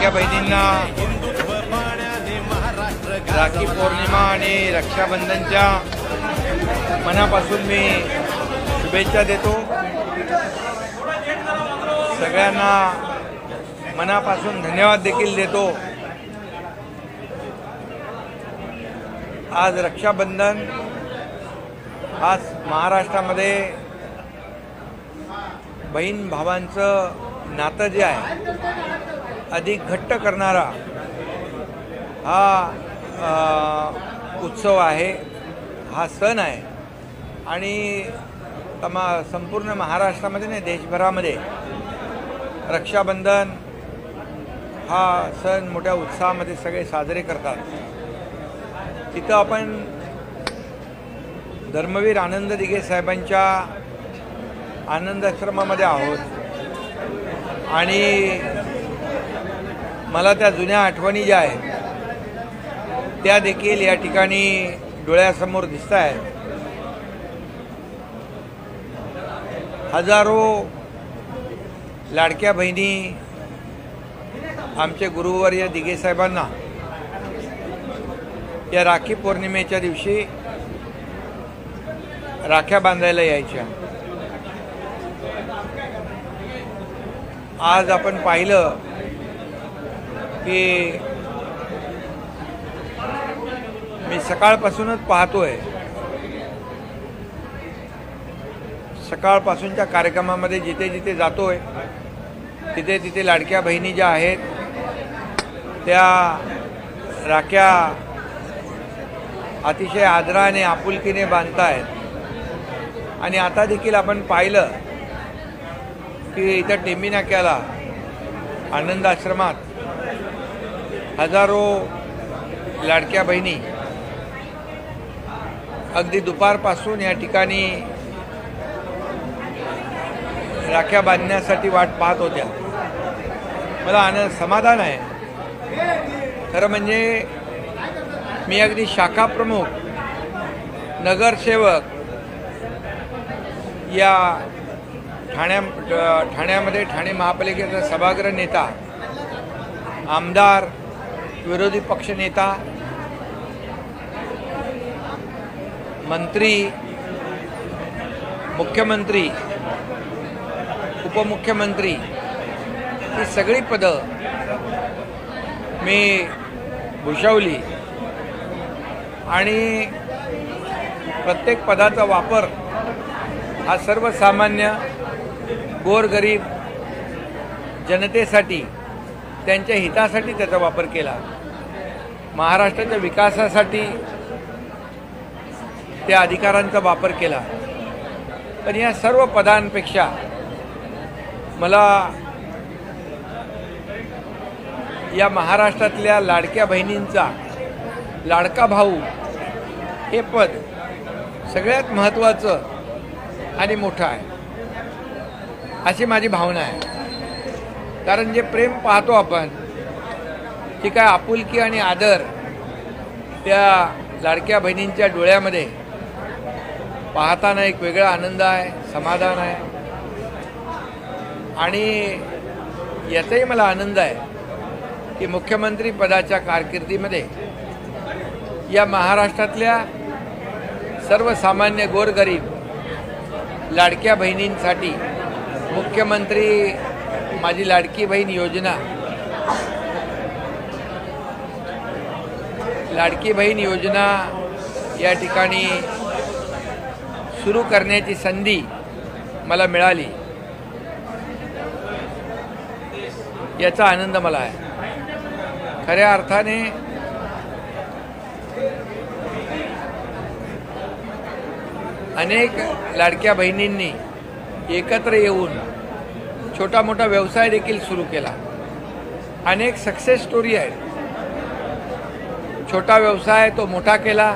लाडक्या बहिणींना राखी पौर्णिमा आणि रक्षाबंधनच्या मनापासून मी शुभेच्छा देतो। सगळ्यांना मनापासून धन्यवाद देखील देतो। आज रक्षाबंधन आज महाराष्ट्रामध्ये बहीण भावांचं नातं जे आहे अधिक घट्ट करणारा हा उत्सव आहे, हा सण आहे। आणि संपूर्ण महाराष्ट्रामध्ये नाही देशभरामध्ये रक्षाबंधन हा सण मोठ्या उत्साहामध्ये सगळे साजरे करतात। तिथं आपण धर्मवीर आनंद दिघे साहेबांच्या आनंद आश्रमामध्ये आहोत आणि मला त्या जुन्या आठवणी ज्या आहेत त्या देखील या ठिकाणी डोळ्यासमोर दिसत आहेत। हजारो लाडक्या बहिणी आमचे गुरुवर्य दिघे साहेबांना या राखी पौर्णिमेच्या दिवशी राख्या बांधायला यायच्या। आज आपण पाहिलं की मी सकाळपासूनच पाहतोय, सकाळपासूनच्या कार्यक्रमामध्ये जिथे जिथे जातोय तिथे तिथे लाडक्या बहिणी ज्या आहेत त्या राख्या अतिशय आदराने आपुलकीने बांधतायत। आणि आता देखील आपण पाहिलं की इथं टेंबी नाक्याला आनंद आश्रमात हजारो लाडक्या बहिणी अगदी दुपारपासून या ठिकाणी राख्या बांधण्यासाठी वाट पाहत होत्या। मला समाधान आहे। खरं म्हणजे मी अगदी शाखा प्रमुख, नगरसेवक या ठाण्यामध्ये ठाणे महापालिकेचा सभागृह नेता, आमदार, विरोधी पक्ष नेता, मंत्री, मुख्यमंत्री, उपमुख्यमंत्री ही सगळी पदं मी भूषवली आणि प्रत्येक पदाचा वापर हा सर्वसामान्य गोरगरीब जनतेसाठी, त्यांच्या हितासाठी त्याचा वापर केला। महाराष्ट्राच्या विकासासाठी त्या अधिकारांचा वापर केला। पण या सर्व पदांपेक्षा मला या महाराष्ट्रातल्या लाडक्या बहिणींचा लाडका भाऊ हे पद सगळ्यात महत्त्वाचं आणि मोठं आहे अशी माझी भावना आहे। कारण जे प्रेम पाहतो आपण, जी काय आपुलकी आणि आदर त्या लाडक्या बहिणींच्या डोळ्यामध्ये पाहताना एक वेगळा आनंद आहे, समाधान आहे। आणि याचाही मला आनंद आहे की मुख्यमंत्री पदाच्या कारकिर्दीमध्ये या महाराष्ट्रातल्या सर्वसामान्य गोरगरीब लाडक्या बहिणींसाठी मुख्यमंत्री माझी लाडकी बहीण योजना, लाडकी बहीण योजना या ठिकाणी सुरू करण्याची संधी मला मिळाली, याचा आनंद मला आहे। खऱ्या अर्थाने अनेक लाडक्या बहिणींनी एकत्र येऊन छोटा मोठा व्यवसाय देखील सुरू केला। अनेक सक्सेस स्टोरी आहेत। छोटा व्यवसाय तो मोठा केला।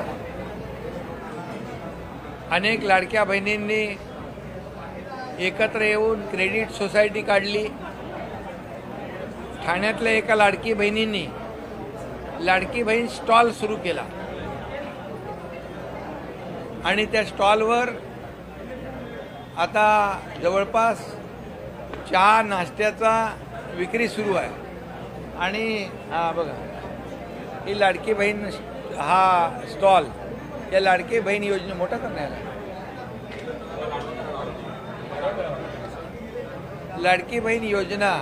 अनेक लाडक्या बहिणींनी एकत्र येऊन क्रेडिट सोसायटी काढली। ठाण्यातल्या एका लाडकी बहिणींनी लाडकी बहीण स्टॉल सुरू केला आणि त्या स्टॉलवर आता जवळपास चहा नाश्त्याचा विक्री सुरू आहे आणि हा बघा, ही लाडकी बहीण हा स्टॉल या लाडकी बहीण योजने मोठा करण्यात आला. लाडकी बहीण योजना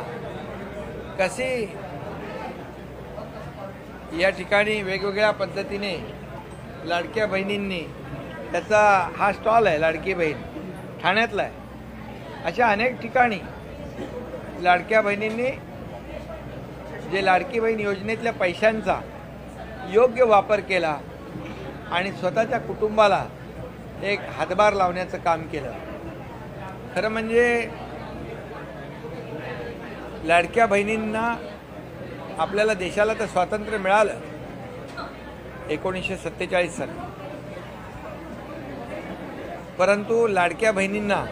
कशी या ठिकाणी वेगवेगळ्या पद्धतीने लाडक्या बहिणींनी त्याचा हा स्टॉल आहे. लाडकी बहीण ठाण्यातला आहे. अशा अनेक ठिकाणी लाडक्या बहिणींनी जे लाडकी बहीण योजनेतल्या पैशांचा योग्य वापर केला आणि स्वतःच्या कुटुंबाला एक हातभार लावण्याचं काम केलं. खरं म्हणजे लाडक्या बहिणींना आपल्याला देशाला तर स्वातंत्र्य मिळालं 1947 साली, परंतु लाडक्या बहिणींना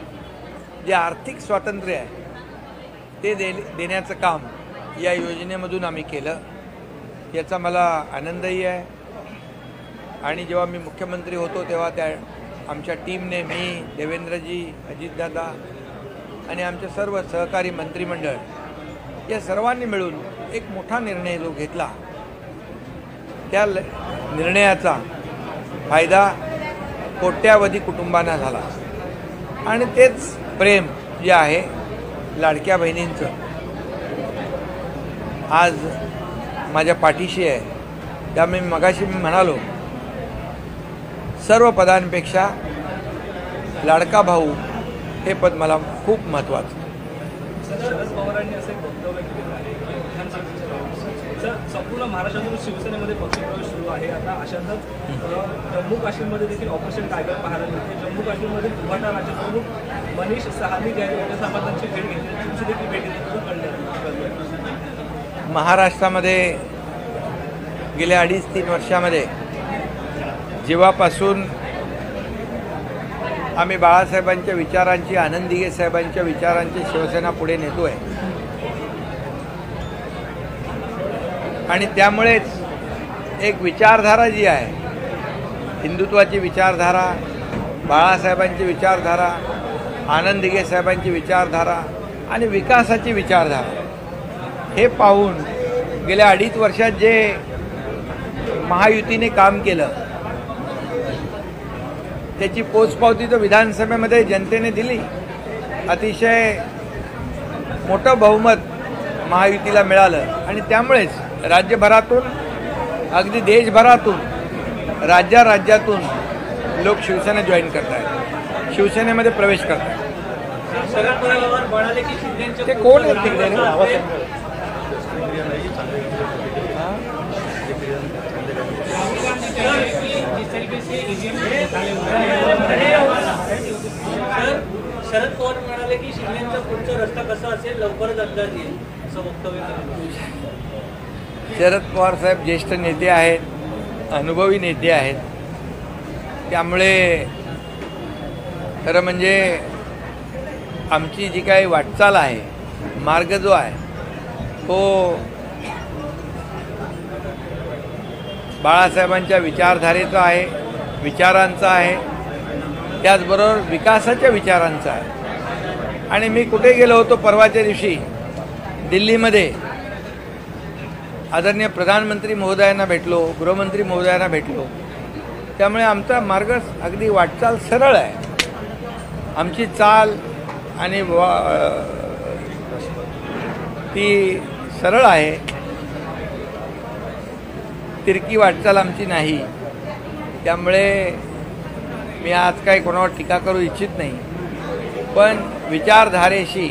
जे आर्थिक स्वातंत्र्य आहे ते देण्याचं काम या योजनेमधून आम्ही केलं. याचा मला आनंदही आहे. आणि जेव्हा मी मुख्यमंत्री होतो तेव्हा त्या आमच्या टीमने, मी, देवेंद्रजी, अजितदादा आणि आमचे सर्व सहकारी मंत्रिमंडळ या सर्वांनी मिळून एक मोठा निर्णय जो घेतला, त्या निर्णयाचा फायदा कोट्यावधी कुटुंबांना झाला. आणि तेच प्रेम जे आहे लाडक्या बहिणींचं आज माझ्या पाठीशी आहे. त्यामुळे मगाशी मी म्हणालो, सर्व पदांपेक्षा लाडका भाऊ हे पद मला खूप महत्त्वाचं. शरद पवारांनी असे वक्तव्य केलं आहे विधानसभेच्या संपूर्ण महाराष्ट्रातून शिवसेनेमध्ये पक्षप्रवेश सुरू आहे. आता अशातच जम्मू काश्मीरमध्ये देखील ऑपरेशन टायगर पाहायला मिळते. जम्मू काश्मीरमधील गुवाहाटी राज्य प्रमुख मनीष सहानी सामंतांची भेट घेतली, तुमची देखील भेट घेतली. महाराष्ट्रामध्ये गेल्या 2.5-3 वर्षामध्ये जेव्हापासून आम्ही बाळासाहेबांच्या विचारांची, आनंद दिघे साहेबांच्या विचारांची शिवसेना पुढे नेतोय आणि त्यामुळेच एक विचारधारा जी आहे, हिंदुत्वाची विचारधारा, बाळासाहेबांची विचारधारा, आनंद दिघे साहेबांची विचारधारा आणि विकासाची विचारधारा हे पाहून गेल्या 2.5 वर्षात जे महायुतीने काम केलं त्याची पोचपावती तर विधानसभेमध्ये जनतेने दिली. अतिशय मोठं बहुमत महायुतीला मिळालं आणि त्यामुळेच राज्यभरातून, अगदी देशभरातून, राज्यातून लोक शिवसेना जॉईन करत आहेत, शिवसेनेमध्ये प्रवेश करत आहेत. ते कोण आहेत तिकडे? शरद पवार म्हणाले की शिंदेचा पुढचा रस्ता कसा असेल लवकरच अंदाज येईल असं वक्तव्य केलं. शरद पवार साहेब ज्येष्ठ नेते आहेत, अनुभवी नेते आहेत. त्यामुळे खरं म्हणजे आमची जी काही वाटचाल आहे, मार्ग जो आहे तो बाळासाहेबांच्या विचारधारेचा आहे, विचारांचा आहे, त्याचबरोबर विकासाच्या विचारांचा आहे. आणि मी कुठे गेलो होतो परवाच्या दिवशी दिल्लीमध्ये, आदरणीय प्रधानमंत्री महोदयांना भेटलो, गृहमंत्री महोदयांना भेटलो. त्यामुळे आमचा मार्ग अगदी वाटचाल सरळ आहे. आमची चाल आणि ती सरळ आहे, तिरकी वाटचाल आमची नाही. त्यामुळे मी आज काही कोणावर टीका करू इच्छित नाही, पण विचारधारेशी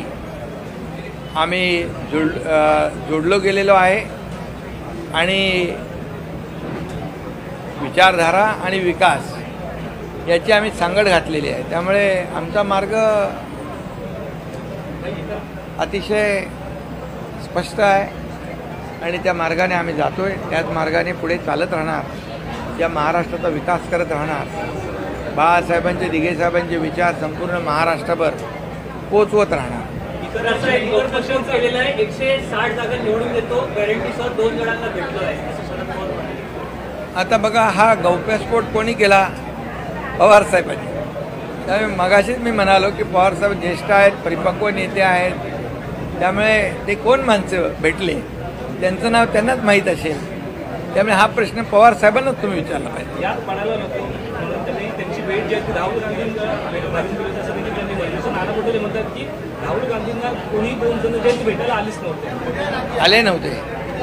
आम्ही जोडलो गेलेलो आहे आणि विचारधारा आणि विकास याची आम्ही सांगड घातलेली आहे. त्यामुळे आमचा मार्ग अतिशय स्पष्ट आहे आणि त्या मार्गाने आम्ही जातोय. त्याच मार्गाने पुढे चालत राहणार, या महाराष्ट्राचा विकास करत राहणार. बाळासाहेबांचे, दिघे साहेबांचे विचार संपूर्ण महाराष्ट्रभर पोचवत राहणार. इतर पक्षांनी केलेलं आहे 160 जागा निवडून देतो, गॅरंटीसह 2 जणांना भेटलो आहे असं शरद पवार म्हणाले. आता बघा, हा गौप्यस्फोट कोणी केला? पवार साहेबांनी. त्यामुळे मगाशीच मी म्हणालो की पवार साहेब ज्येष्ठ आहेत, परिपक्व नेते आहेत. त्यामुळे ते कोण माणसं भेटले त्यांचं नाव त्यांनाच माहीत असेल. त्यामुळे हा प्रश्न पवार साहेबांनाच तुम्ही विचारला पाहिजे. यात म्हणायला नको म्हणून त्यांनी त्यांची भेट जी आहे ती राहुल गांधींना घालून दिली असं देखील त्यांनी म्हणलं. असं नाना पटोले म्हणतात की राहुल गांधींना कोणी 2 जण जयंती भेटायला आलीच नव्हते, आले नव्हते.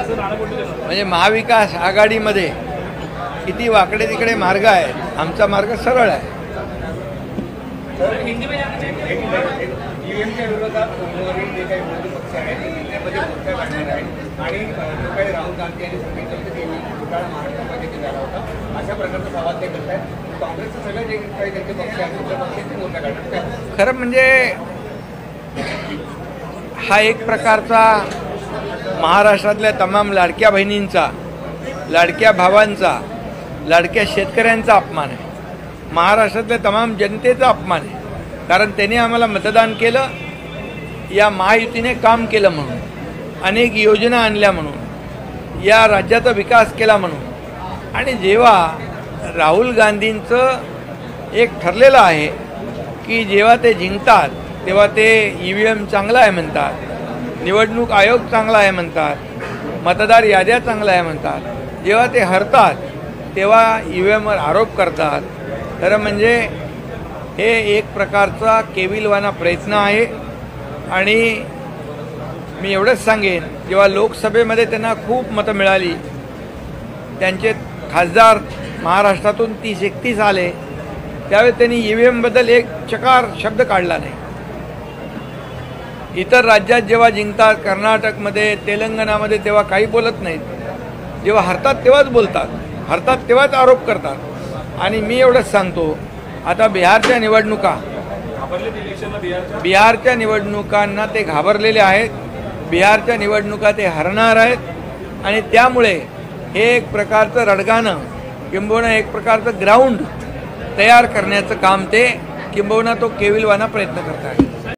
असं नाना पटोले म्हणतात. म्हणजे महाविकास आघाडीमध्ये किती वाकडे तिकडे मार्ग आहेत, आमचा मार्ग सरळ आहे. ईव्हीएमच्या विरोधात सोमवारी जे काही विरोधी पक्ष आहेत त्यामध्ये मोर्चा काढणार आहेत आणि जो काही राहुल गांधी यांनी सांगितलं की घोटाळा महाराष्ट्रामध्ये झाला होता अशा प्रकारचा सवाल ते करत आहेत. काँग्रेसचं सगळं जे काही त्यांचे पक्ष आहेत तुमच्या पक्षाचे मोर्चा काढणार. खरं म्हणजे हा एक प्रकारचा महाराष्ट्रातल्या तमाम लाडक्या बहिणींचा, लाडक्या भावांचा, लाडक्या शेतकऱ्यांचा अपमान आहे. महाराष्ट्रातल्या तमाम जनतेचा अपमान आहे. कारण त्यांनी आम्हाला मतदान केलं, या महायुतीने काम केलं म्हणून, अनेक योजना आणल्या म्हणून, या राज्याचा विकास केला म्हणून. आणि जेव्हा राहुल गांधींचं एक ठरलेलं आहे की जेव्हा ते जिंकतात तेव्हा ते EVM चांगला आहे म्हणतात, निवडणूक आयोग चांगला आहे म्हणतात, मतदार याद्या चांगल्या आहे म्हणतात, जेव्हा ते हरतात तेव्हा EVMवर आरोप करतात. खरं म्हणजे हे एक प्रकारचा केविलवाना प्रयत्न आहे. आणि मी एवढंच सांगेन, जेव्हा लोकसभेमध्ये त्यांना खूप मतं मिळाली, त्यांचे खासदार महाराष्ट्रातून 30-31 आले, त्यावेळी त्यांनी EVMबद्दल एक चकार शब्द काढला नाही. इतर राज्यात जेव्हा जिंकतात, कर्नाटकमध्ये, तेलंगणामध्ये, तेव्हा काही बोलत नाहीत. जेव्हा हरतात तेव्हाच बोलतात, हरतात तेव्हाच आरोप करतात. आणि मी एवढंच सांगतो, आता बिहारच्या निवडणुकांना ते घाबरलेले आहेत. बिहारच्या निवडणुका ते हरणार आहेत. आणि त्यामुळे हे एक प्रकारचं रडगाणं, किंबहुना एक प्रकारचं ग्राउंड तयार करण्याचं काम ते, किंबहुना तो केविलवाना प्रयत्न करत आहेत.